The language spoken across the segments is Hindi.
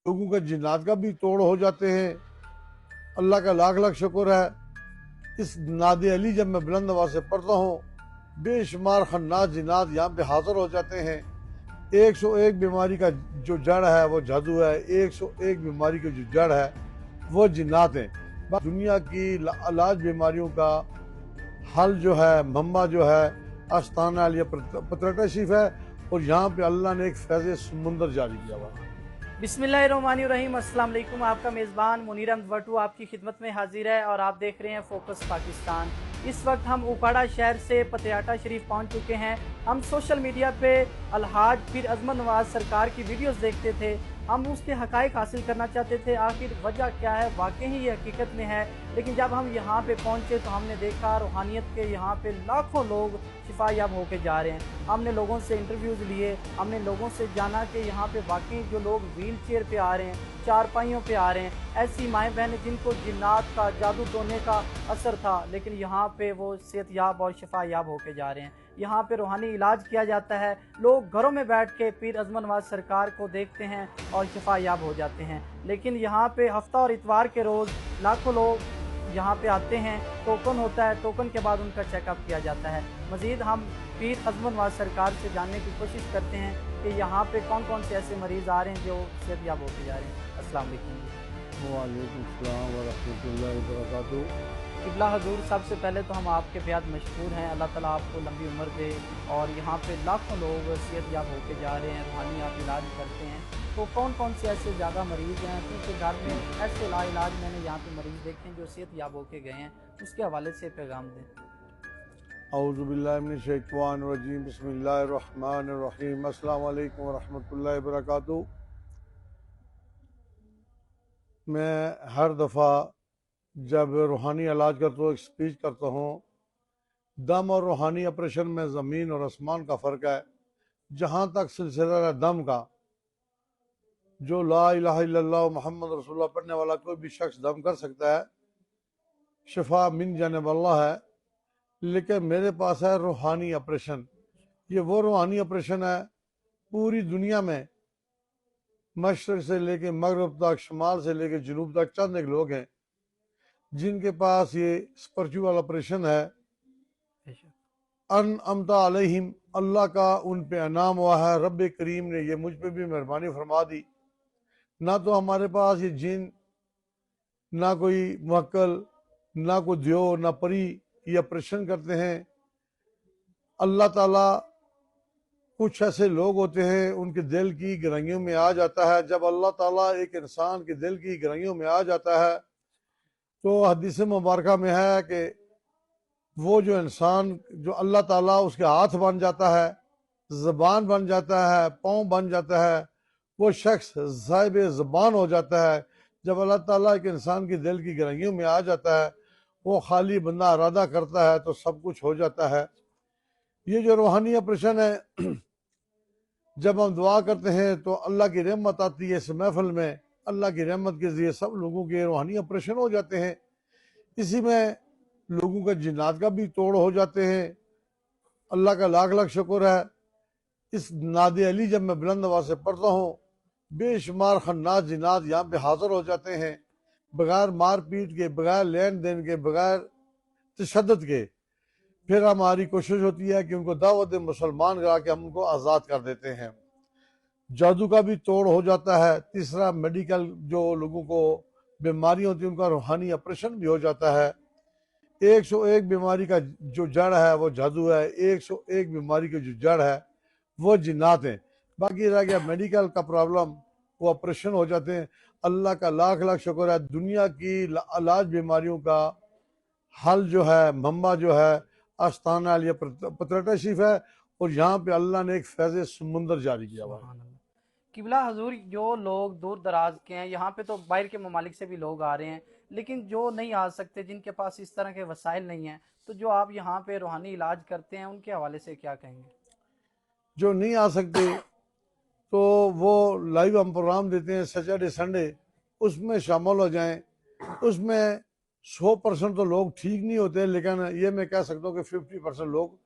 लोगों का जिन्नात का भी तोड़ हो जाते हैं। अल्लाह का लाख लाख शुक्र है, इस नादे अली जब मैं बुलंद आवाज से पढ़ता हूँ, बेशुमार खन्नास जिन्नात यहाँ पे हाजिर हो जाते हैं। 101 बीमारी का जो जड़ है वो जादू है, 101 बीमारी की जो जड़ है वो जिन्नात है। दुनिया की इलाज बीमारियों का हल जो है, मम्मा जो है, आस्ताना अलिया पतरटा शरीफ है, और यहाँ पे अल्लाह ने एक फैज़ समुंदर जारी किया हुआ है। बिस्मिल्लाहिर्रहमानिर्रहीम। अस्सलाम वालेकुम। आपका मेज़बान मुनीर अहमद वटू आपकी खिदमत में हाजिर है और आप देख रहे हैं फोकस पाकिस्तान। इस वक्त हम उपाड़ा शहर से पतियाटा शरीफ पहुंच चुके हैं। हम सोशल मीडिया पे अलहाज फिर अजमत नवाज सरकार की वीडियोस देखते थे। हम उसके हकाइक हासिल करना चाहते थे, आखिर वजह क्या है, वाकई ही ये हकीकत में है। लेकिन जब हम यहाँ पे पहुँचे तो हमने देखा रूहानियत के यहाँ पे लाखों लोग शिफायाब होके जा रहे हैं। हमने लोगों से इंटरव्यूज़ लिए, हमने लोगों से जाना कि यहाँ पे वाकई जो लोग व्हील चेयर पे आ रहे हैं, चारपाइयों पे आ रहे हैं, ऐसी माएँ बहनें जिनको जिन्नात का जादू टोने का असर था, लेकिन यहाँ पे वो सेहतयाब और शिफायाब होके जा रहे हैं। यहाँ पे रूहानी इलाज किया जाता है। लोग घरों में बैठ के पीर अजमत नवाज सरकार को देखते हैं और शिफायाब हो जाते हैं। लेकिन यहाँ पे हफ्ता और इतवार के रोज़ लाखों लोग यहाँ पे आते हैं, टोकन होता है, टोकन के बाद उनका चेकअप किया जाता है। मज़ीद हम पीर अजमत नवाज सरकार से जानने की कोशिश करते हैं कि यहाँ पे कौन कौन से ऐसे मरीज़ आ रहे हैं जो सेहतयाब होते जा रहे हैं। अस्सलाम वालेकुम। वालेकुम सलाम व रहमतुल्लाहि व बरकातुहू। किबला हजूर, सबसे पहले तो हम आपके बेहद मशहूर हैं, अल्लाह ताला आपको लंबी उम्र दे। और यहाँ पे लाखों लोग सेहतयाब होके जा रहे हैं, रूहानी आप इलाज करते हैं, तो कौन कौन से ऐसे ज़्यादा मरीज़ हैं, क्योंकि घर में ऐसे लाइलाज मैंने यहाँ पे मरीज़ देखे हैं जो सेहतयाब होके गए हैं, उसके हवाले से पैगाम दें। औज़ु बिल्लाहि मिनश शैतानिर रजीम, बिस्मिल्लाहिर रहमानिर रहीम, अस्सलामु अलैकुम व रहमतुल्लाहि व बरकातुहू। मैं हर दफ़ा जब रूहानी इलाज करता हूँ, एक स्पीच करता हूँ, दम और रूहानी ऑपरेशन में ज़मीन और आसमान का फ़र्क है। जहाँ तक सिलसिला दम का, जो ला इलाहा इल्लल्लाह मुहम्मद रसूलुल्लाह पढ़ने वाला कोई भी शख्स दम कर सकता है, शिफा मिन जानिब अल्लाह है। लेकिन मेरे पास है रूहानी ऑपरेशन। ये वो रूहानी ऑपरेशन है, पूरी दुनिया में मशरक़ से लेके मगरब तक, शुमाल से लेके जनूब तक चंद एक लोग हैं जिनके पास ये स्पिरिचुअल ऑपरेशन है। अन अमता अलैहिम, अल्लाह का उन पे इनाम हुआ है, रब करीम ने ये मुझ पे भी मेहरबानी फरमा दी। ना तो हमारे पास ये जिन, ना कोई मुवक्कल, ना कोई दियो, ना परी ये ऑपरेशन करते हैं। अल्लाह ताला कुछ ऐसे लोग होते हैं उनके दिल की गहराइयों में आ जाता है। जब अल्लाह ताला एक इंसान के दिल की गहराइयों में आ जाता है तो हदीस मुबारक में है कि वो जो इंसान, जो अल्लाह ताला उसके हाथ बन जाता है, ज़बान बन जाता है, पाँव बन जाता है, वो शख्स साहिब ज़बान हो जाता है। जब अल्लाह ताला एक इंसान की दिल की गहराइयों में आ जाता है, वो खाली बंदा इरादा करता है तो सब कुछ हो जाता है। ये जो रूहानी ऑपरेशन है, जब हम दुआ करते हैं तो अल्लाह की रहमत आती है। इस महफिल में अल्लाह की रहमत के जरिए सब लोगों के रूहानी ऑपरेशन हो जाते हैं। इसी में लोगों का जिन्नात का भी तोड़ हो जाते हैं। अल्लाह का लाख लाख शुक्र है, इस नादे अली जब मैं बुलंद आवाज से पढ़ता हूँ, बेशुमार खन्नास जिन्नात यहाँ पे हाजिर हो जाते हैं, बगैर मार पीट के, बगैर लेन देन के, बगैर तशद्दुद के। फिर हमारी कोशिश होती है कि उनको दावत मुसलमान करा के हम उनको आज़ाद कर देते हैं। जादू का भी तोड़ हो जाता है। तीसरा, मेडिकल जो लोगों को बीमारियां होती है उनका रूहानी ऑपरेशन भी हो जाता है। 101 बीमारी का जो जड़ है वो जादू है, 101 बीमारी की जो जड़ है वो जिन्नात है। बाकी रह गया मेडिकल का प्रॉब्लम, वो ऑपरेशन हो जाते हैं। अल्लाह का लाख लाख शुक्र है, दुनिया की इलाज बीमारियों का हल जो है, मम्मा जो है, आस्ताना अलिया पतरटा शरीफ है, और यहाँ पे अल्लाह ने एक फैज़ समुंदर जारी किया हुआ है। सुभान अल्लाह। किबला हजूर, जो लोग दूर दराज के हैं, यहाँ पे तो बाहर के ममालिक से भी लोग आ रहे हैं, लेकिन जो नहीं आ सकते, जिनके पास इस तरह के वसाइल नहीं हैं, तो जो आप यहाँ पे रूहानी इलाज करते हैं उनके हवाले से क्या कहेंगे। जो नहीं आ सकते तो वो लाइव हम प्रोग्राम देते हैं सैटरडे संडे, उसमें शामिल हो जाएं। उसमें 100% तो लोग ठीक नहीं होते, लेकिन ये मैं कह सकता हूँ कि 50% लोग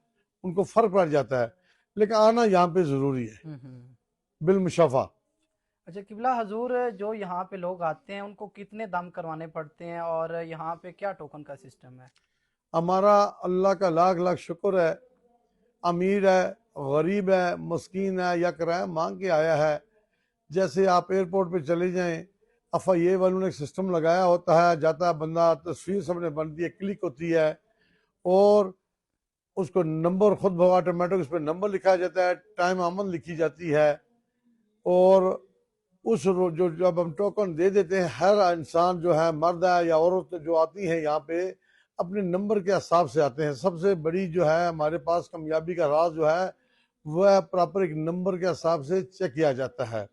उनको फर्क पड़ जाता है। लेकिन आना यहाँ पे ज़रूरी है, बिल मुशफ़ा। अच्छा किबला हजूर, जो यहाँ पे लोग आते हैं उनको कितने दम करवाने पड़ते हैं और यहाँ पे क्या टोकन का सिस्टम है? हमारा अल्लाह का लाख लाख शुक्र है, अमीर है, गरीब है, मस्कीन है या किराया मांग के आया है। जैसे आप एयरपोर्ट पे चले जाएं, FIA वालों ने एक सिस्टम लगाया होता है, जाता है बंदा, तस्वीर सबने बनती है, क्लिक होती है और उसको नंबर खुद ब ऑटोमेटिक उस पर नंबर लिखा जाता है, टाइम आमद लिखी जाती है और जो जब हम टोकन दे देते हैं, हर इंसान जो है, मर्द है या औरत जो आती है यहाँ पे अपने नंबर के हिसाब से आते हैं। सबसे बड़ी जो है हमारे पास कामयाबी का राज जो है वह प्रॉपर एक नंबर के हिसाब से चेक किया जाता है।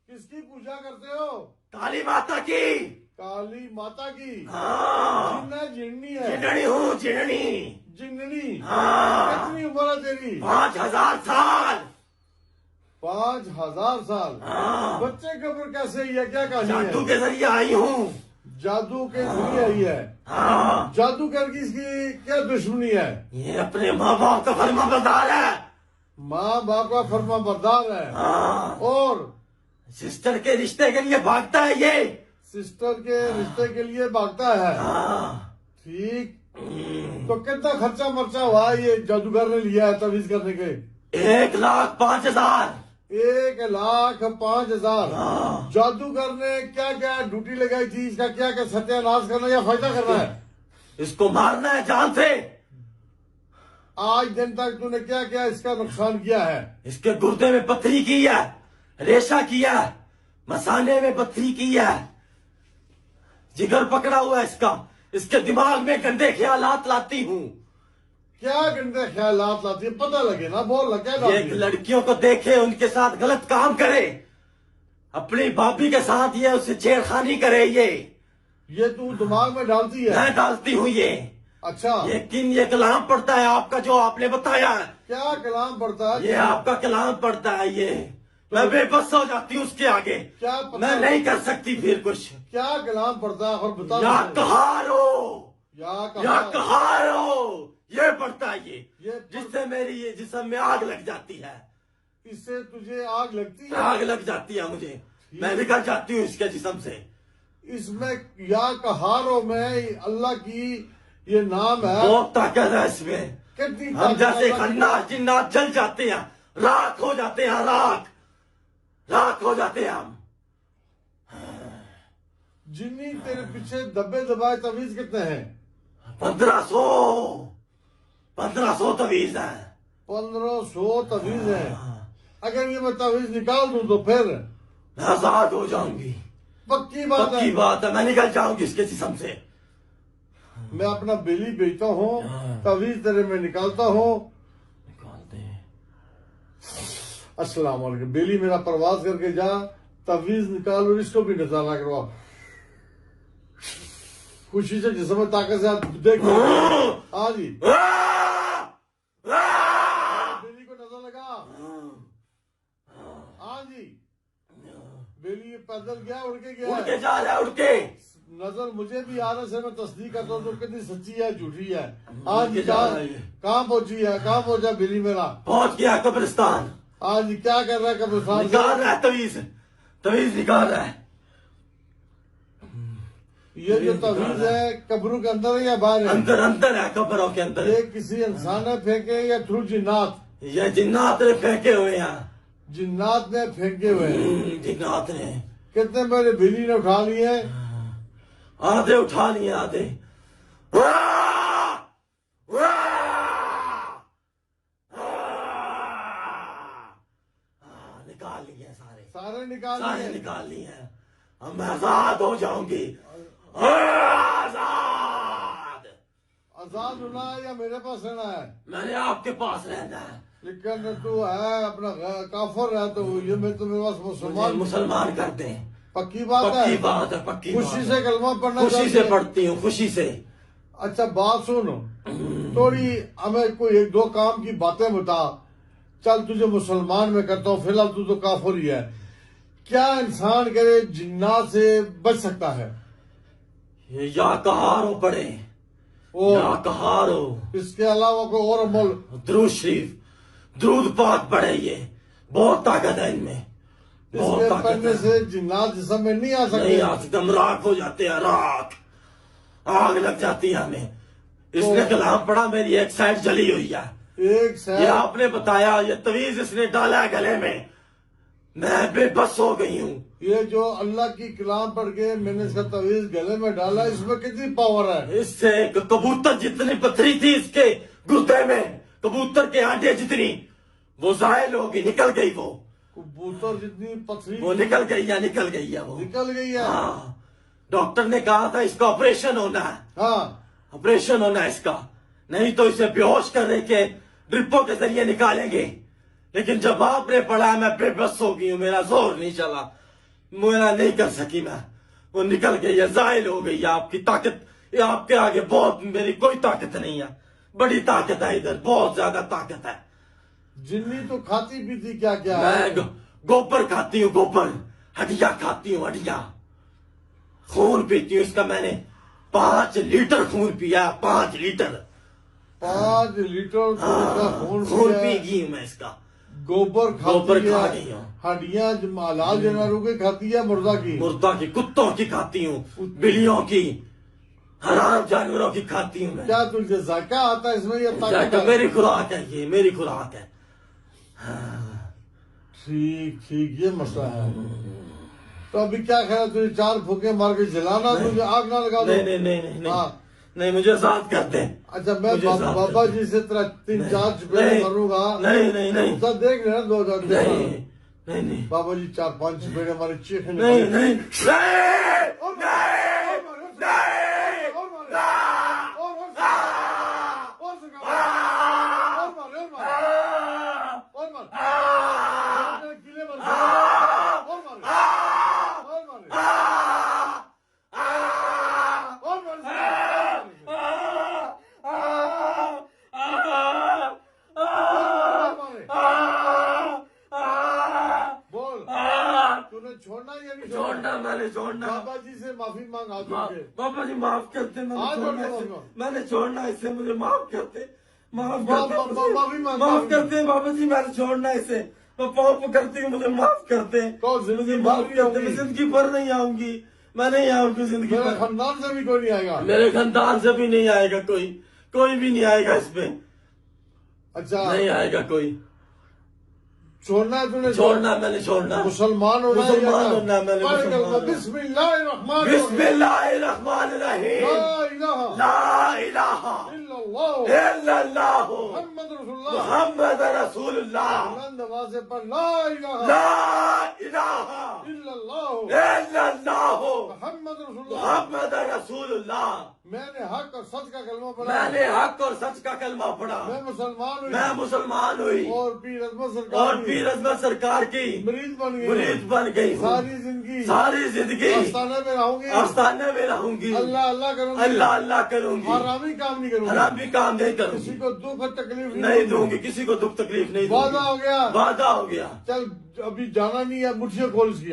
किसकी पूजा करते हो? काली माता की। काली माता की। हाँ। जिन्ना जिन्नी है। जिन्ननी हूँ, जिन्ननी। जिन्ननी। हाँ। कितनी उम्र है तेरी? 5000 साल। 5000 साल। हाँ। बच्चे के ऊपर कैसे ही है, क्या कहानी है? जादू के जरिए आई हूँ। जादू के जरिए आई है। हाँ। जादूगर की इसकी क्या दुश्मनी है? ये अपने माँ बाप का फर्मा बरदार है। माँ बाप का फर्मा बरदार है। हाँ। और सिस्टर के रिश्ते के लिए भागता है ये। सिस्टर के रिश्ते के लिए भागता है। हाँ। ठीक। तो कितना खर्चा मर्चा हुआ ये जादूगर ने लिया है तवीज करने के? 1,05,000। 1,05,000। हाँ। जादूगर ने क्या क्या ड्यूटी लगाई थी? इसका क्या क्या सत्यानाश करना या फायदा करना है? इसको मारना है जान से। आज दिन तक तूने क्या क्या इसका नुकसान किया है? इसके गुर्दे में पत्थरी की है, रेशा किया, मसाले में पत्थरी की है, जिगर पकड़ा हुआ है इसका। इसके दिमाग में गंदे ख्यालात लाती हूँ। क्या गंदे ख्यालात लाती है? पता लगे ना, बोल क्या ये लड़कियों को देखे, उनके साथ गलत काम करे, अपनी भाभी के साथ ये उससे छेड़खानी करे। ये तू दिमाग में डालती है? मैं डालती हूँ ये। अच्छा। लेकिन ये कलाम पढ़ता है आपका, जो आपने बताया है। क्या कलाम पढ़ता है? ये आपका कलाम पढ़ता है ये। मैं बेबस हो जाती हूँ उसके आगे। क्या पता? मैं नहीं कर सकती फिर कुछ। क्या कलाम पढ़ता है और बता। या कहारो, या कहारो ये पढ़ता है ये ये जिससे मेरी ये जिस्म में आग लग जाती है। इससे तुझे आग लगती है? आग लग जाती है मुझे, मैं निकल जाती हूँ इसके जिस्म से। इसमें या कहारो में अल्लाह की ये नाम है। बहुत ताकत है इसमें। कितनी हम जैसे ताकत है? खन्नास जिन्नात जल जाते हैं, राख हो जाते हैं, राख हो जाते हैं हम। जिन्नी तेरे पीछे दबे दबाए तवीज कितने हैं? 1500 तवीज है। 1500 तवीज है। अगर ये मैं तवीज निकाल दूं तो फिर मैं आजाद हो जाऊंगी। पक्की बात है? पक्की बात है, मैं निकल जाऊंगी इसके जिस्म से। मैं अपना बेली बेचता हूँ, तवीज तेरे में निकालता हूँ। निकालते हैं। अस्सलाम वालेकुम। बेली मेरा प्रवास करके जा, तवीज निकाल और इसको भी नजारा करवा। खुशी से जिसमें ताकत से देख। हाँ जी। बेली को नजर लगा। हाँ जी। बेली पैदल गया, उड़ के गया? उड़ के जा रहा है, उड़ के। नजर मुझे भी आ रहा है, मैं तस्दीक करता हूँ तो कितनी सच्ची है झूठी है। आज के जा रहा है ये। कहाँ पहुंची है? कहाँ पहुंचा बेली मेरा? पहुंच गया कब्रिस्तान। आज क्या कर रहा है कब्रिस्तान? निकाल रहा है तवीज निकाल रहा है। ये जो तवीज है कब्रों के अंदर है या बाहर है? अंदर है, कब्रों के अंदर। ये किसी इंसान ने फेंके या थ्रू जिन्नात? ये जिन्नात ने फेंके हुए हैं। जिन्नात ने फेंके हुए हैं। जिन्नात ने। कितने मेरे बिल्ली ने उठा लिए? आधे उठा लिए, आधे। निकाल लिए सारे निकाल सारे लिए? निकाल लिए हैं। अब मैं आजाद हो जाऊंगी। आजाद। आजाद होना है या मेरे पास रहना है? मैंने आपके पास रहना है। लेकिन तू है अपना काफर है तो ये मैं तो मेरे पास मुझे मुसलमान। मुसलमान कर दें। पक्की बात पक्की है? बात है, पक्की खुशी बात से है। कलमा पढ़ना खुशी चाहती से है? पढ़ती हूँ, खुशी से। अच्छा बात सुनो, थोड़ी हमें कोई एक दो काम की बातें बता। चल तुझे मुसलमान में करता हूँ, फिलहाल तू तो काफिर ही है। क्या इंसान करे जिन्नात से बच सकता है? या कहारो पढ़े, या और कहारो, इसके अलावा कोई और अमल? दुरूद शरीफ, दुरूद पाक पढ़े, ये बहुत ताकत है इनमें, बहुत इसके ताकत पढ़ने है। से जिन्नात जिस्म में नहीं आ नहीं सकते? आ सकते, हम राख हो जाते हैं, राख, आग लग जाती है हमें। इसने कलाम पढ़ा, मेरी एक साइड जली हुई है। एक ये साइड आपने बताया, ये तवीज इसने डाला है गले में, मैं बेबस हो गई हूँ। ये जो अल्लाह की कलाम पढ़ के मैंने इसका तवीज गले में डाला, इसमें कितनी पावर है? इससे कबूतर जितनी पथरी थी इसके गुर्दे में, कबूतर के आंटे जितनी, वो जायल होगी, निकल गई वो कबूतर जितनी पथरी वो निकल गई है, निकल गई है वो। निकल गई है। हाँ, डॉक्टर ने कहा था इसका ऑपरेशन होना है, हाँ, ऑपरेशन होना है इसका, नहीं तो इसे बेहोश करने के ड्रिपों के जरिए निकालेंगे। लेकिन जब आपने पढ़ा, मैं बेबस हो गई हूँ, मेरा जोर नहीं चला, मेरा नहीं कर सकी मैं, वो निकल गई है, जायल हो गई है। आपकी ताकत, ये आपके आगे बहुत, मेरी कोई ताकत नहीं है, बड़ी ताकत है इधर, बहुत ज्यादा ताकत है। जिन्नी तो खाती पीती क्या क्या मैं है? गोबर खाती हूँ, गोबर, हड्डियां खाती हूँ, हड्डियां, खून पीती हूँ इसका। मैंने 5 लीटर खून पिया, 5 लीटर 5 लीटर तो इसका खून खून पिया पी है। गई हूँ मैं इसका। गोबर गोबर खाती खा है, गई हूँ। हड्डियां हलाल जानवरों की खाती है, मुर्दा की? मुर्दा की, कुत्तों की खाती हूँ, बिल्लियों की, हराम जानवरों की खाती हूँ मैं। क्या तुझे जायका आता है इसमें? ये ताकत जायका है? मेरी खुराक है, ये मेरी खुराक है। ठीक ठीक, ये मसला है। तो अभी क्या ख्याल है, तुझे 4 फूके मार के जलाना, तुझे आग ना लगा दो? नहीं नहीं नहीं नहीं नहीं, हाँ। नहीं, मुझे आजाद कर दे। अच्छा मैं मुझे साथ बाबा कर। जी से तेरा 3-4 चुपेड़े नहीं, मारूंगा। नहीं नहीं नहीं सब देख लेना, 2000 नहीं नहीं नहीं बाबा जी 4-5 चुपेड़े हमारे चीख नहीं नहीं बोल, तूने छोड़ना या नहीं छोड़ना, मैंने छोड़ना। बाबा जी से माफी मांग हाथ जोड़ के। बाबा जी माफ करते, हाथ जोड़ के मैंने छोड़ना इसे, मुझे माफ करते, माफ माफी करते, मांग, माफ करते बाबा जी, मैंने छोड़ना इसे, मैं पाँव पकड़ती हूँ, मुझे माफ करते, तो जिंदगी मुझे भर माफ नहीं करते, होगी। मैं जिंदगी भर नहीं आऊंगी, मैं नहीं आऊंगी जिंदगी मेरे भर, खानदान से भी कोई नहीं आएगा। मेरे खानदान से भी नहीं आएगा कोई, कोई भी नहीं आएगा इसमें, अच्छा नहीं आएगा कोई। छोड़ना है तूने? छोड़ना, मैंने छोड़ना, मुसलमान होना है या मुसलमान क्या? होना है, मैंने पढ़ मुसलमान कलमा, होना। बिस्मिल्लाहिर्रहमानिर्रहीम। बिस्मिल्लाहिर्रहमानिर्रहीम, ला इलाहा ला इलाहा इल्लल्लाह इल्लल्लाह मुहम्मद रसूलुल्लाह। मुहम्मद रसूलुल्लाह, बुलंद आवाज से पढ़, ला इलाहा ला इलाहा इल्लल्लाह इल्लल्लाह मुहम्मद रसूलुल्लाह। मुहम्मद रसूलुल्लाह। मैंने हक और सच का कलमा पढ़ा, मैंने हक और सच का कलमा पढ़ा, मैं मुसलमान हुई मैं मुसलमान हुई और पीर अजमत सरकार और की पीर अजमत सरकार की मरीज बन गई, मुरीद बन गई हूँ। सारी जिंदगी सारी जिंदगी आस्थाने में रहूंगी, आस्थाने में रहूंगी, अल्लाह अल्लाह करूंगी, अल्लाह अल्लाह करूंगी, हरामी काम नहीं करूंगी, हराम भी काम नहीं किसी करूंगी, को दुख और तकलीफ नहीं दूंगी, किसी को दुख तकलीफ नहीं दूंगी। वादा हो गया। वादा हो गया। चल अभी जाना नहीं है, मुठियां खोल इसकी।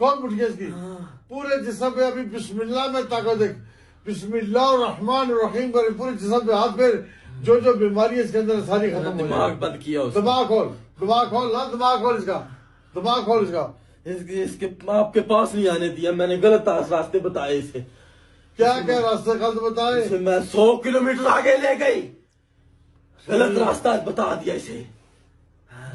कौन मुठियां इसकी? पूरे जिस्म पे अभी बिस्मिल्लाह में ताकत देख, बिस्मिल्लाह और रहमान रहीम कर पूरे जिस्म पे हाथ फेर, जो जो बीमारी है इसके अंदर सारी खत्म हो दिमाग जाए। बंद किया उसने। दिमाग खोल, दिमाग खोल ना, दिमाग खोल इसका, दिमाग खोल इसका। इसके आपके पास नहीं आने दिया, मैंने गलत रास्ते बताए इसे। क्या क्या रास्ते गलत बताए? इसे मैं 100 किलोमीटर आगे ले गई, गलत रास्ता बता दिया इसे।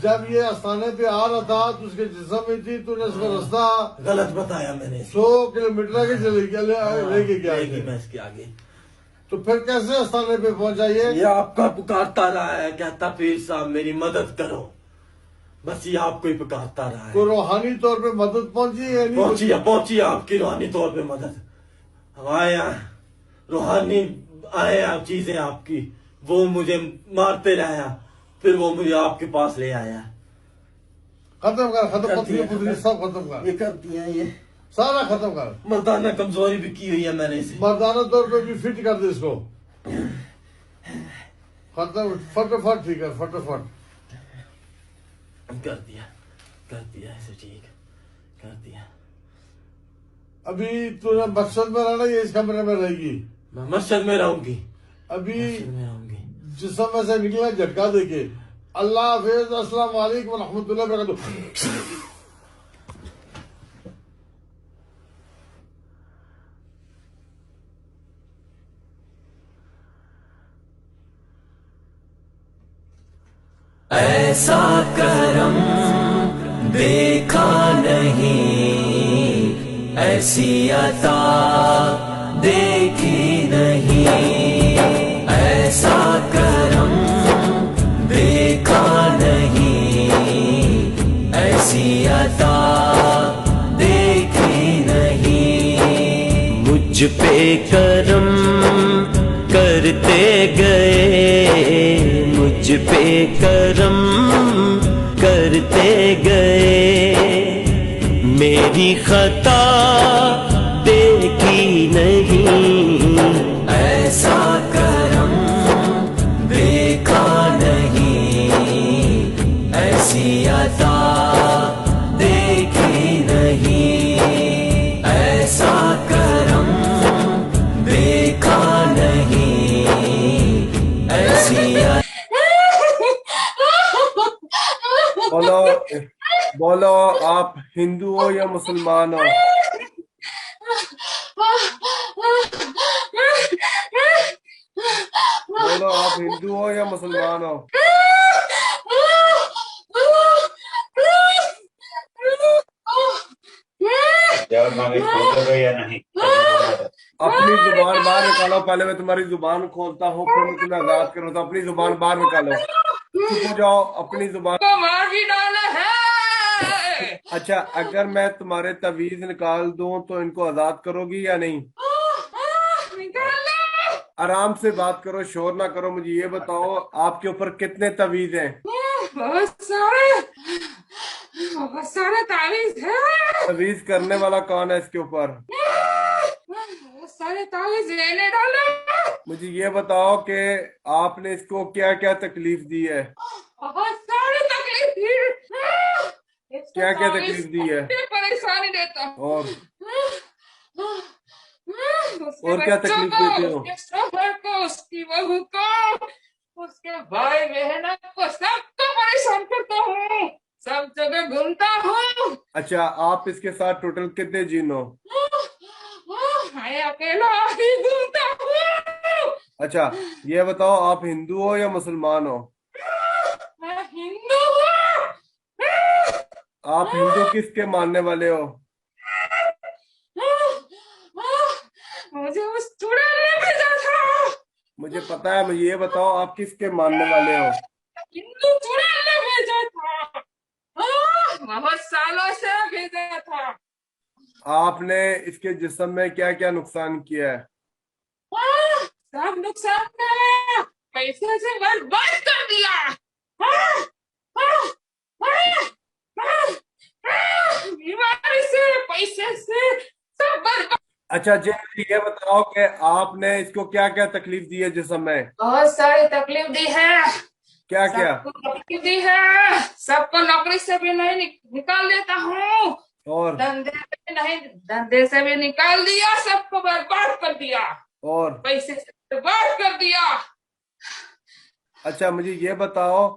जब ये आस्थाने पे आ रहा था तो उसके जिस्म में थी, तूने इसका रास्ता गलत बताया मैंने इसे। 100 किलोमीटर आगे चले गया, लेके गया लेगी इसे। मैं इसके आगे। तो फिर कैसे आस्थाने पे पहुंचा ये आपका पुकारता रहा है, कहता पीर साहब मेरी मदद करो, बस ये आपको ही पुकारता रहा है। कोई रूहानी तौर पे मदद पहुंची है? नहीं पहुंची आपकी रूहानी तौर पे मदद। हमारे यहाँ रूहानी आए आप चीजें आपकी, वो मुझे मारते रहा, फिर वो मुझे आपके पास ले आया। खत्म कर, खत्म, कर पत्नी दिया, पुतली सब खत्म कर। ये कर दिया ये। सारा खत्म कर। मर्दाना कमजोरी भी की हुई है मैंने इसे। मर्दाना तौर पे भी फिट कर दे इसको। खत्म, फटाफट ठीक है, फटाफट कर दिया इसे ठीक कर दिया। अभी तूने मकसद में रहना या इस कमरे में रहेगी? मैं मस्जिद में रहूंगी। अभी मस्जिद में रहूंगी। जिस्म में से निकला झटका देके। अल्लाह हाफिज, अस्सलाम वालेकुम रहमतुल्लाहि व बरकातहू। ऐसा करम देखा नहीं, ऐसी अता देखी नहीं। ऐसा करम देखा नहीं, ऐसी अता देखी नहीं। मुझ पे करम करते गए, मुझ पे करम करते गए। मेरी खता देखी नहीं, ऐसा करम देखा नहीं, ऐसी अता देखी नहीं। ऐसा करम देखा नहीं, ऐसी बोलो बोलो, आप हिंदू हो या मुसलमान हो? बोलो, आप हिंदू हो या मुसलमान हो? या नहीं? अपनी जुबान बाहर निकालो। पहले मैं तुम्हारी जुबान खोलता हूँ, फिर मैं तुम्हें आजाद करूँ। तो अपनी जुबान बाहर निकालो। चुप हो जाओ, अपनी जुबान। मार भी डाला है। अच्छा, अगर मैं तुम्हारे तवीज निकाल दूं तो इनको आजाद करोगी या नहीं? आराम से बात करो, शोर ना करो। मुझे ये बताओ, आपके ऊपर कितने तवीज हैं? बहुत सारे तावीज है। तवीज करने वाला कौन है इसके ऊपर? बहुत सारे तावीज लेने डाले। मुझे ये बताओ कि आपने इसको क्या क्या तकलीफ दी है? बहुत सारी तकलीफ दी। क्या क्या तकलीफ दी है? परेशानी देता। और क्या तकलीफ देते हो? उसके शोहर को, उसकी बहू को, उसके भाई बहनों को, सबको परेशान करता हूँ। सब जगह घूमता हूँ। अच्छा, आप इसके साथ टोटल कितने जिन हो? मैं अकेला ही घूमता हूँ। अच्छा, ये बताओ, आप हिंदू हो या मुसलमान हो? मैं हिंदू हूँ। आप हिंदू किसके मानने वाले हो? मुझे उस चुड़ैल ने भेजा था। मुझे पता है। मुझे ये बताओ, आप किसके मानने वाले हो? हिंदू चुड़ैल ने भेजा था। बहुत सालों से भेजा था। आपने इसके जिस्म में क्या क्या नुकसान किया है? सब नुकसान किया, पैसे से बर्बाद कर दिया। बीमारी से, पैसे से सब बर्बाद। अच्छा जी, ये बताओ कि आपने इसको क्या क्या तकलीफ दी है जिस्म में? बहुत सारी तकलीफ दी है। क्या क्या? सबको तकलीफ दी है। सबको नौकरी से भी नहीं निकाल देता हूँ। और धंधे से भी निकाल दिया। सबको बर्बाद कर दिया। और पैसे से बर्बाद कर दिया। अच्छा, मुझे ये बताओ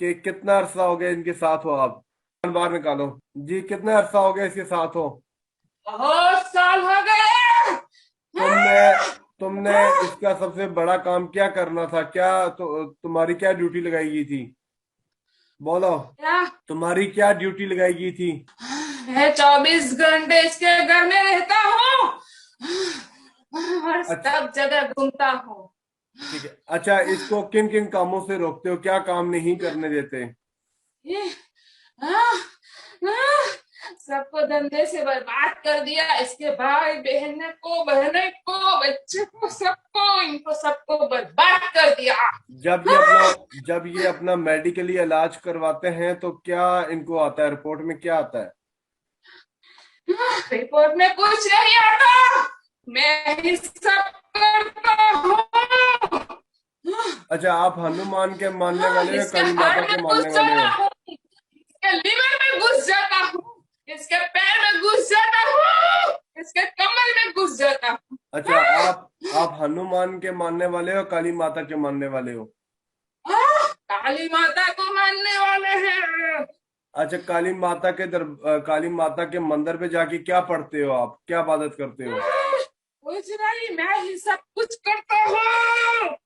कि कितना अरसा हो गया इनके साथ हो आप? बाहर निकालो जी। कितना अरसा हो गया इसके साथ हो? बहुत साल हो गए। तुमने इसका सबसे बड़ा काम क्या करना था? क्या तुम्हारी क्या ड्यूटी लगाई गई थी? बोलो, क्या? तुम्हारी क्या ड्यूटी लगाई गई थी? मैं 24 घंटे इसके घर में रहता हूँ और सब जगह घूमता हूँ। ठीक है। अच्छा, इसको किन किन कामों से रोकते हो? क्या काम नहीं करने देते? सबको धंधे से बर्बाद कर दिया। इसके भाई बहन को, बच्चे को, सबको, इनको सबको बर्बाद कर दिया। जब ये अपना मेडिकली इलाज करवाते हैं तो क्या इनको आता है? रिपोर्ट में क्या आता है? रिपोर्ट में कुछ नहीं आता, मैं ही सब करता हूँ। अच्छा, आप हनुमान के मानने वाले हो या इसके काली माता हार्ट के में मानने घुस वाले जाता हो? हूँ, इसके लिवर में घुस जाता हूँ, इसके पैर में घुस जाता हूँ, इसके कमर में घुस जाता हूँ। अच्छा, आप हनुमान के मानने वाले हो, काली माता के मानने वाले हो? काली माता को मानने वाले हैं। अच्छा, काली माता के मंदिर पे जाके क्या पढ़ते हो आप, क्या इबादत करते हो? कुछ नहीं, मैं ही सब कुछ करता हूँ।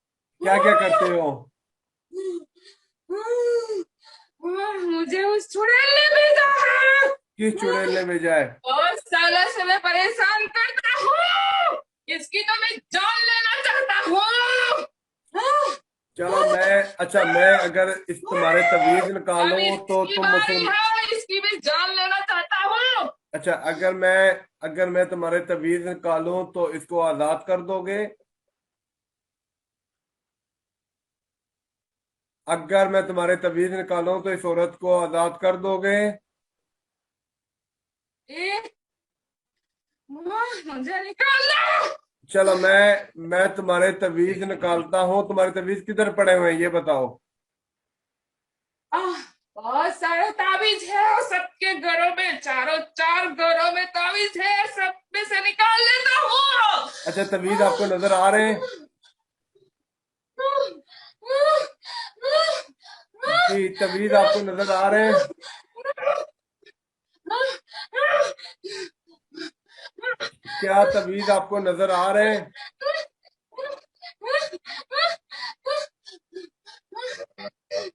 क्या क्या करते हो? मुझे उस चुड़ैल ने भेजा है, किस चुड़ैल ने भेजा है? बहुत सालों से मैं परेशान करता हूँ, इसकी तो मैं जान लेना चाहता हूँ। चलो मैं अगर इस तुम्हारे तवीज अब निकालूं तो इसकी तुम बारी मुसलमान। है, इसकी भी जान लेना चाहता हूँ। अच्छा, अगर मैं तुम्हारे तवीज निकालूं तो इसको आजाद कर दोगे? अगर मैं तुम्हारे तवीज निकालूं तो इस औरत को आजाद कर दोगे? मुझे निकालना। चलो मैं तुम्हारे तवीज निकालता हूँ। तुम्हारे तवीज किधर पड़े हुए हैं ये बताओ। बहुत सारे ताबीज है और सबके घरों में, चारों चार घरों में ताबीज है, सब में से निकाल लेता हूँ। अच्छा, तवीज आपको नजर आ रहे हैं? जी, तवीज आपको नजर आ रहे हैं? क्या तवीज आपको नजर आ रहे हैं?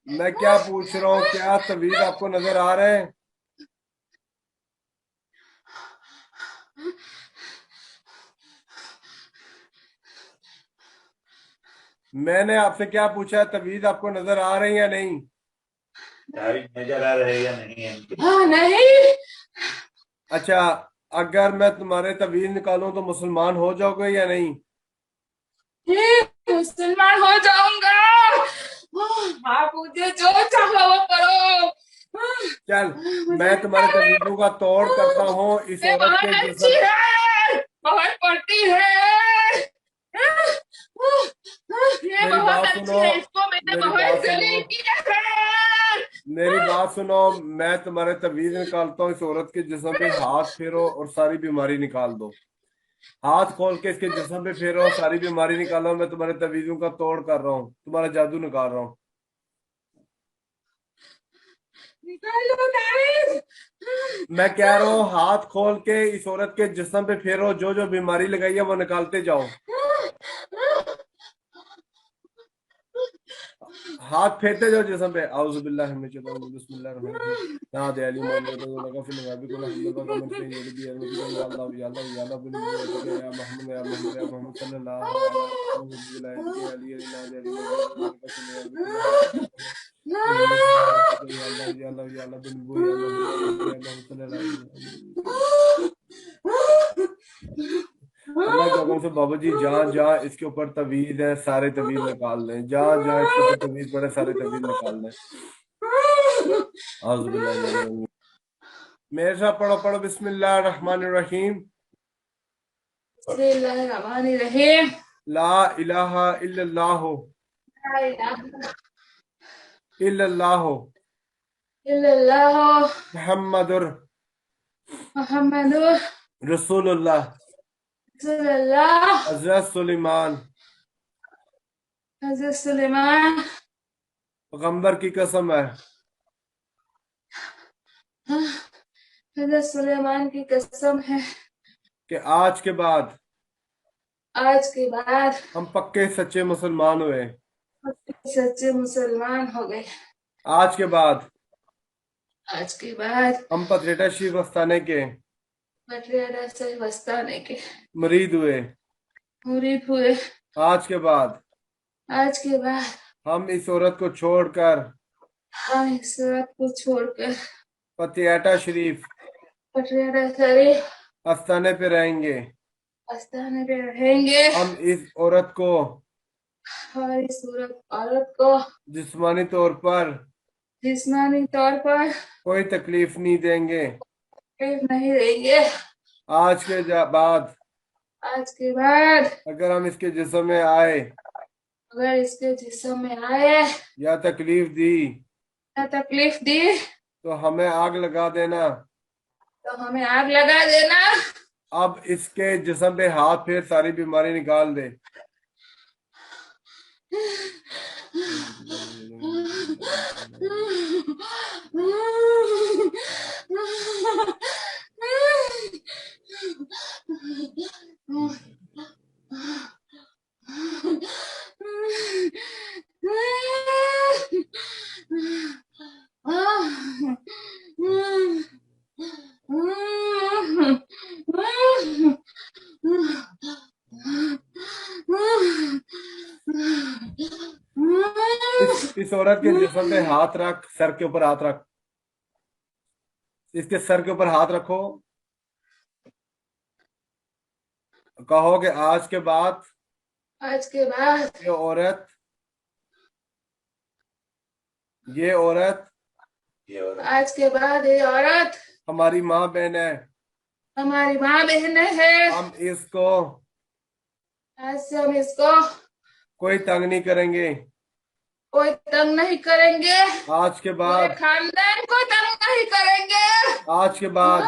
मैं क्या पूछ रहा हूँ, क्या तवीज आपको नजर आ रहे हैं? मैंने आपसे क्या पूछा है, तवीज आपको नजर आ रहे हैं या नहीं? तारीख नजर आ रही है या नहीं है? नहीं। अच्छा, अगर मैं तुम्हारे तवीज निकालूं तो मुसलमान हो जाओगे या नहीं? मुसलमान हो जाऊंगा। आप मुझे जो चाहो वो करो। चल, मुझे मैं तुम्हारे निकाल तवीजों का तोड़ करता हूँ इस ये औरत के बहुत अच्छी जिस्म। है, बहुत पढ़ती है, ये मेरी बहुत बात अच्छी सुनो, है, इसको मैंने मेरी बहुत बात सुनो, जलील किया है। मेरी बात सुनो। मैं तुम्हारे तवीज निकालता हूँ, इस औरत के जिस्म पे हाथ फेरो और सारी बीमारी निकाल दो। हाथ खोल के इसके जिस्म पे फेरो, सारी बीमारी निकालो। मैं तुम्हारे तवीजों का तोड़ कर रहा हूँ, तुम्हारा जादू निकाल रहा हूँ। निकाल लो तारीफ। मैं कह रहा हूँ हाथ खोल के इस औरत के जिस्म पे फेरो, जो जो बीमारी लगाई है वो निकालते जाओ। हाथ फेरते जाओ जिस्म पे। आउज़ुबिल्लाहि मिनश शैतानिर रजीम, बिस्मिल्लाहिर रहमानिर रहीम। ना दे अली मोहम्मद लगा फिल गाबी कुल हमद व कमर से ये भी अरमती का या अल्लाह या अल्लाह या अल्लाह बिन बुयत के या मोहम्मद या मोहम्मद या मोहम्मद सल्लल्लाहु अलैहि वसल्लम के अली अली ना दे अली मोहम्मद का फिल गाबी कुल या अल्लाह या अल्लाह या अल्लाह बिन बुयत या मोहम्मद या मोहम्मद या मोहम्मद सल्लल्लाहु अलैहि वसल्लम। अल्लाह के हुक्म से बाबा जी, जहाँ जहाँ इसके ऊपर तवीज है सारे तवीज निकाल लें। जहाँ जहाँ इसके ऊपर तवीज पड़े सारे तवीज निकाल लें। आउज़ुबिल्लाहि मिनश शैतानिर रजीम। मेरे साथ पढ़ो पढ़ो, बिस्मिल्लाह रहमान रहीम। बिस्मिल्लाहिर्रहमानिर्रहीम। ला इलाहा इल्लल्लाह इल्लल्लाह इल्लल्लाह मुहम्मदुर मुहम्मदुर रसूलुल्लाह। रसूलुल्लाह। हजरत सुलेमान हज़रत सुलेमान पैगंबर की कसम है हज़रत सुलेमान की कसम है कि आज के बाद आज के बाद हम पक्के सच्चे मुसलमान हुए। सच्चे मुसलमान हो गए। आज के बाद आज के बाद हम पथरेटा शरीफ अस्थाने के पटियाला से बस्ताने के मुरीद हुए। मुरीद हुए। आज के बाद आज के बाद हम इस औरत को छोड़कर हम इस रात को छोड़कर पतियाटा शरीफ पटियाला शरीफ अस्थाने पे रहेंगे। आस्थाने पे रहेंगे हम इस औरत को और इस औरत को जिस्मानी तौर पर जिस्मानी तौर पर कोई तकलीफ नहीं देंगे। तकलीफ नहीं देंगे। आज के बाद आज के बाद अगर हम इसके जिस्म में आए अगर इसके जिस्म में आए या तकलीफ दी या तकलीफ दी तो हमें आग लगा देना। तो हमें आग लगा देना। अब इसके जिस्म पे हाथ फेर सारी बीमारी निकाल दे। इस औरत के जिस्म पे हाथ रख, सर के ऊपर हाथ रख, इसके सर के ऊपर हाथ रखो। कहो कि आज के बाद ये औरत आज के बाद ये औरत हमारी माँ बहन है। हमारी माँ बहन है। हम इसको आज से हम इसको कोई तंग नहीं करेंगे। कोई तंग नहीं करेंगे। आज के पूरे बाद खानदान को तंग नहीं करेंगे। आज के बाद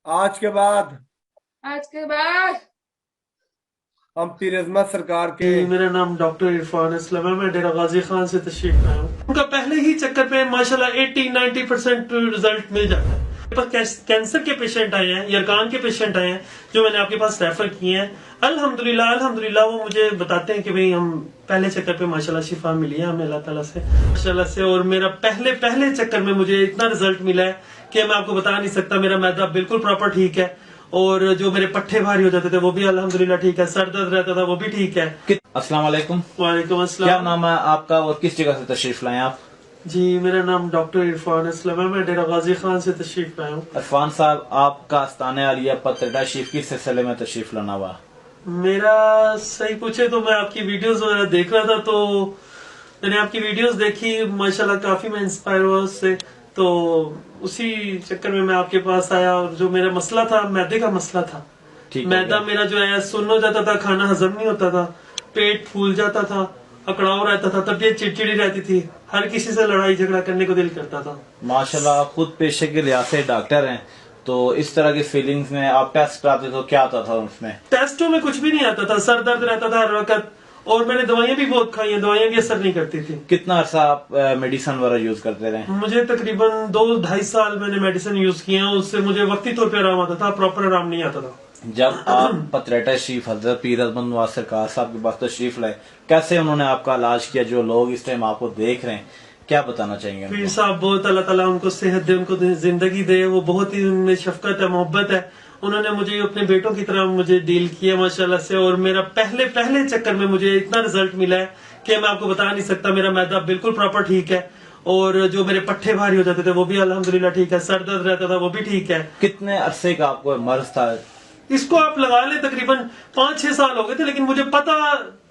आज के बाद आज के बाद हम पीर अज़मत सरकार के मेरा नाम डॉक्टर इरफान असलम है। मैं डेरा गाजी खान से तशरीफ लाया हूँ। उनका पहले ही चक्कर पे माशाल्लाह 80-90% रिजल्ट मिल जाता है। पर कैंसर के पेशेंट आए हैं, यरकान के पेशेंट आए हैं जो मैंने आपके पास रेफर किए हैं। अल्हम्दुलिल्लाह वो मुझे बताते हैं कि भाई हम पहले चक्कर पे माशाल्लाह शिफा मिली है हमें अल्लाह ताला से माशाल्लाह से। और मेरा पहले चक्कर में मुझे इतना रिजल्ट मिला है कि मैं आपको बता नहीं सकता। मेरा मैदा बिल्कुल प्रॉपर ठीक है और जो मेरे पट्टे भारी हो जाते थे वो भी अल्हम्दुलिल्लाह ठीक है। सर दर्द रहता था वो भी ठीक है। अस्सलाम वालेकुम। वालेकुम अस्सलाम। क्या नाम है आपका और किस जगह से तशरीफ लाए आप? जी मेरा नाम डॉक्टर इरफान असलम है। मैं डेरा गाजी खान से तशरीफ लाया हूँ। इरफान साहब, आपका आस्ताने आलिया पत्रिका शरीफ किस सिलसिले में तशरीफ लाना हुआ? मेरा सही पूछे तो मैं आपकी वीडियोस वगैरह देख रहा था, तो मैंने आपकी वीडियोस देखी, माशाल्लाह काफी मैं इंस्पायर हुआ उससे। तो उसी चक्कर में मैं आपके पास आया और जो मेरा मसला था मैदे का मसला था। ठीक है, मैदा मेरा जो है सुन्न हो जाता था, खाना हजम नहीं होता था, पेट फूल जाता था, अकड़ाव रहता था, तबीयत चिड़चिड़ी रहती थी, हर किसी से लड़ाई झगड़ा करने को दिल करता था। माशाल्लाह आप खुद पेशे के लिहाज से डॉक्टर हैं, तो इस तरह की फीलिंग्स में आप टेस्ट कराते तो क्या आता था उसमें? टेस्टों में कुछ भी नहीं आता था, सर दर्द रहता था हर वक्त और मैंने दवाइयां भी बहुत खाई हैं, दवाइयां भी असर नहीं करती थी। कितना अर्सा आप मेडिसिन वगैरह यूज करते रहे? मुझे तकरीबन 2-2.5 साल मैंने मेडिसिन यूज किए हैं, उससे मुझे वक्ती तौर पे आराम आता था, प्रॉपर आराम नहीं आता था। जब आप पत्रिका शरीफ हजरत पीर अज़मत नवाज सरकार साहब के पास तशरीफ लाए, कैसे उन्होंने आपका इलाज किया? जो लोग इस टाइम आपको देख रहे हैं क्या बताना चाहेंगे? पीर साहब बहुत अल्लाह ताला उनको सेहत दे, उनको जिंदगी दे, वो बहुत ही उनमें शफकत है, मोहब्बत है। उन्होंने मुझे अपने बेटों की तरह मुझे डील किया माशाल्लाह से। और मेरा पहले चक्कर में मुझे इतना रिजल्ट मिला है कि मैं आपको बता नहीं सकता। मेरा मैदा बिल्कुल प्रॉपर ठीक है और जो मेरे पट्टे भारी हो जाते थे वो भी अल्हम्दुलिल्लाह ठीक है, सर दर्द रहता था वो भी ठीक है। कितने अरसे का आपको मर्ज था? इसको आप लगा ले तकरीबन 5-6 साल हो गए थे, लेकिन मुझे पता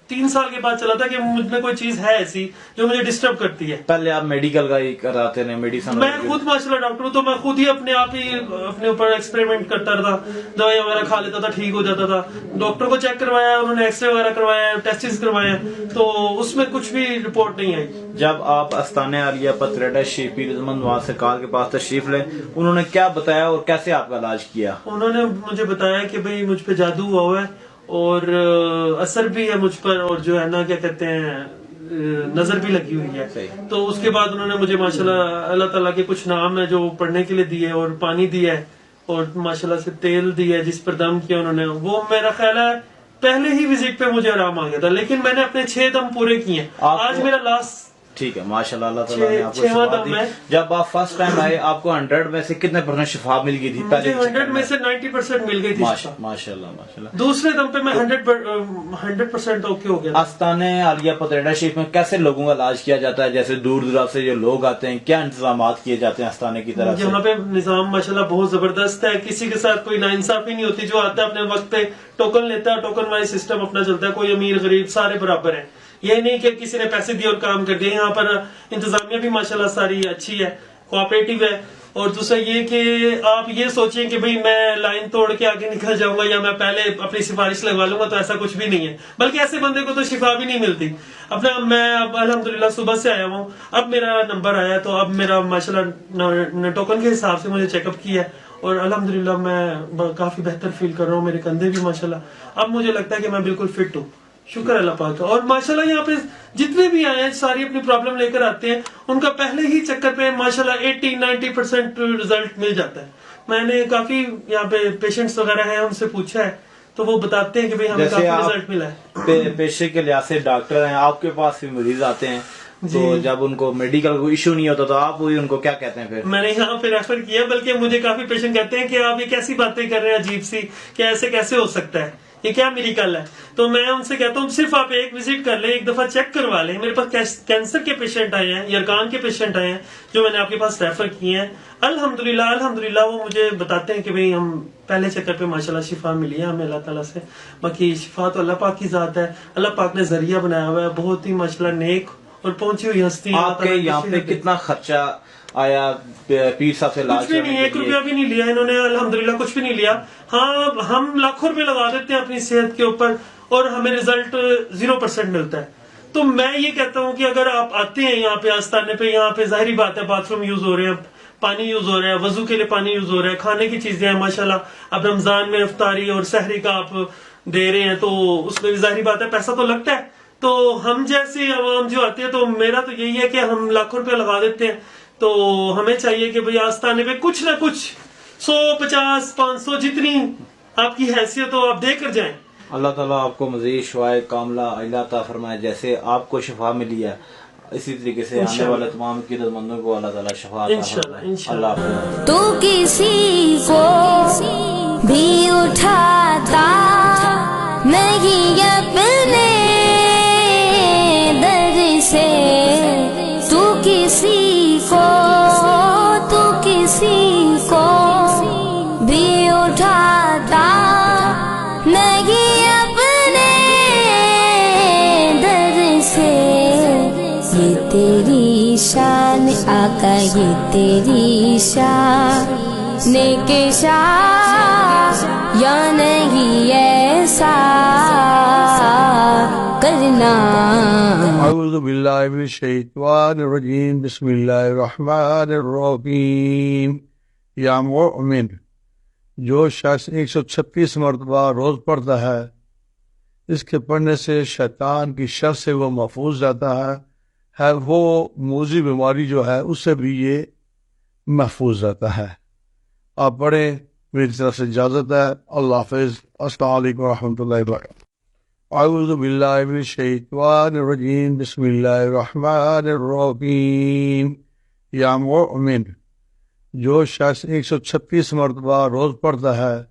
3 साल के बाद चला था कि मुझ में कोई चीज है ऐसी जो मुझे डिस्टर्ब करती है। पहले आप मेडिकल का ही कराते थे, मेडिसिन? मैं खुद माशाल्लाह डॉक्टर हूँ, तो मैं खुद ही अपने आप ही अपने ऊपर एक्सपेरिमेंट करता था, दवाई वगैरह खा लेता था, ठीक हो जाता था। डॉक्टर को चेक करवाया, उन्होंने एक्सरे वगैरह करवाया, टेस्टिस करवाए, तो उसमें कुछ भी रिपोर्ट नहीं आई। जब आप आस्ताने आलिया पत्रिका शरीफ पीर अज़मत नवाज सरकार के पास तशरीफ ले, उन्होंने क्या बताया और कैसे आपका इलाज किया? उन्होंने मुझे बताया कि भाई मुझ पे जादू हुआ है और असर भी है मुझ पर, और जो है ना क्या कहते हैं नजर भी लगी हुई है। तो उसके बाद उन्होंने मुझे माशाल्लाह अल्लाह ताला के कुछ नाम है जो पढ़ने के लिए दिए और पानी दिया है और माशाल्लाह से तेल दिया है जिस पर दम किया उन्होंने। वो मेरा ख्याल है पहले ही विजिट पे मुझे आराम आ गया था, लेकिन मैंने अपने 6 दम पूरे किए हैं। आज मेरा लास्ट ठीक है माशाल्लाह, अल्लाह ताला ने आपको छेवां शिफा दम दी। है। जब आप फर्स्ट टाइम आए आपको 100 में से कितने % शिफा मिल गई थी? मुझे 100 में से 90% मिल गई थी। माशाल्लाह। दूसरे दम पे मैं 100% ओके हो गया। आस्ताने आलिया पत्रिका शरीफ में कैसे लोगों का इलाज किया जाता है? जैसे दूर दराज से जो लोग आते हैं, क्या इंतजाम किए जाते हैं आस्ताने की तरफ से? यहाँ पे निजाम माशाल्लाह बहुत जबरदस्त है, किसी के साथ कोई नाइंसाफी नहीं होती। जो आता है अपने वक्त पे टोकन लेता है, टोकन वाइज सिस्टम अपना चलता है, कोई अमीर गरीब सारे बराबर है। ये नहीं कि किसी ने पैसे दिए और काम कर दिए। यहाँ पर इंतजामिया भी माशाल्लाह सारी अच्छी है, कोऑपरेटिव है। और दूसरा ये कि आप ये सोचें कि भाई मैं लाइन तोड़ के आगे निकल जाऊंगा या मैं पहले अपनी सिफारिश लगवा लूंगा, तो ऐसा कुछ भी नहीं है। बल्कि ऐसे बंदे को तो शिफा भी नहीं मिलती। अपना मैं अब अल्हम्दुलिल्लाह सुबह से आया हूँ, अब मेरा नंबर आया तो अब मेरा माशाल्लाह टोकन के हिसाब से मुझे चेकअप किया और अल्हम्दुलिल्लाह मैं काफी बेहतर फील कर रहा हूँ। मेरे कंधे भी माशाल्लाह अब मुझे लगता है कि मैं बिल्कुल फिट हूँ, शुक्र अल्लाह पाक का। और माशाल्लाह यहाँ पे जितने भी आए हैं सारी अपनी प्रॉब्लम लेकर आते हैं, उनका पहले ही चक्कर पे माशाल्लाह 80-90% रिजल्ट मिल जाता है। मैंने काफी यहाँ पे पेशेंट्स वगैरह हैं, उनसे पूछा है तो वो बताते हैं कि भाई हमें काफी रिजल्ट मिला है। पेशे के लिहाज से डॉक्टर हैं, आपके पास भी मरीज आते हैं, तो जब उनको मेडिकल कोई इशू नहीं होता तो आप उनको क्या कहते हैं? फिर मैंने यहाँ पे रेफर किया, बल्कि मुझे काफी पेशेंट कहते हैं कि आप ये कैसी बातें कर रहे हैं अजीब सी, कि ऐसे कैसे हो सकता है, ये क्या मेडिकल है। तो मैं उनसे कहता हूँ सिर्फ आप एक विजिट कर लें, एक दफा चेक करवा लें। मेरे पास कैंसर के पेशेंट आए हैं, यरकान के पेशेंट आए हैं जो मैंने आपके पास रेफर किए हैं। अल्हम्दुलिल्लाह वो मुझे बताते हैं कि भाई हम पहले चक्कर पे माशाल्लाह शिफा मिली है हमें अल्लाह ताला से। बाकी शिफा तो अल्लाह पाक की जात है, अल्लाह पाक ने जरिया बनाया हुआ है, बहुत ही माशाल्लाह नेक और पहुंची हुई हस्ती। आपके यहाँ पे कितना खर्चा आया पीर साहब से? कुछ भी नहीं, 1 रुपया भी नहीं लिया इन्होंने, अल्हम्दुलिल्लाह कुछ भी नहीं लिया। हाँ, हम लाखों रुपए लगा देते हैं अपनी सेहत के ऊपर और हमें रिजल्ट 0% मिलता है। तो मैं ये कहता हूँ कि अगर आप आते हैं यहाँ पे आस्ताने पे, यहाँ पे जाहिर बात है बाथरूम यूज हो रहे हैं, पानी यूज हो रहा है, वजू के लिए पानी यूज हो रहा है, खाने की चीजें हैं माशाल्लाह। अब रमजान में इफ्तारी और सहरी का आप दे रहे हैं तो उसमें भी जाहिर बात है पैसा तो लगता है। तो हम जैसे आवाम जो आते हैं, तो मेरा तो यही है कि हम लाखों रुपया लगा देते हैं, तो हमें चाहिए कि भाई आस्ताने पे कुछ ना कुछ 100, 50, 500 जितनी आपकी हैसियत हो आप देकर जाएं। अल्लाह ताला आपको मज़ीद शिफाए कामला अता फरमाए। जैसे आपको शिफा मिली है इसी तरीके से आने वाले तमाम क़ीदतमंदों को अल्लाह ताला शिफा अता फरमाए। इंशाअल्लाह। तू किसी को भी उठाता नहीं अपने दर से, तू किसी को भी उठाता नहीं अपने दर से। ये तेरी शान आका, ये तेरी शान के शान या नहीं ऐसा करना। अऊज़ु बिल्लाहि मिनश शैतानिर रजीम, बिस्मिल्लाहिर रहमानिर रहीम। या मोमिन, जो शख्स 136 मरतबा रोज पढ़ता है, इसके पढ़ने से शैतान की शर से वो महफूज रहता है वो मूजी बीमारी जो है उससे भी ये महफूज रहता है। आप पढ़ें, मेरी तरफ से इजाज़त है। अल्लाह हाफ़िज़। अस्सलामु अलैकुम व रहमतुल्लाहि व बरकातहू। अऊज़ु बिल्लाहि मिनश शैतानिर रजीम, बिस्मिल्लाहिर रहमानिर रहीम। या मोमिन, जो शख्स 136 मरतबा रोज पढ़ता है,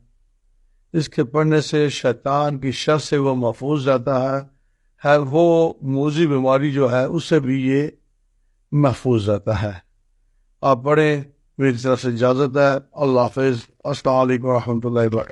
इसके पढ़ने से शैतान की शर से वो महफूज रहता है वो मूजी बीमारी जो है उससे भी ये महफूज रहता है। आप पढ़ें, मेरी तरफ से इजाज़त है। अल्लाह हाफ़िज़। अस्सलामु अलैकुम व रहमतुल्लाहि व बरकातहू।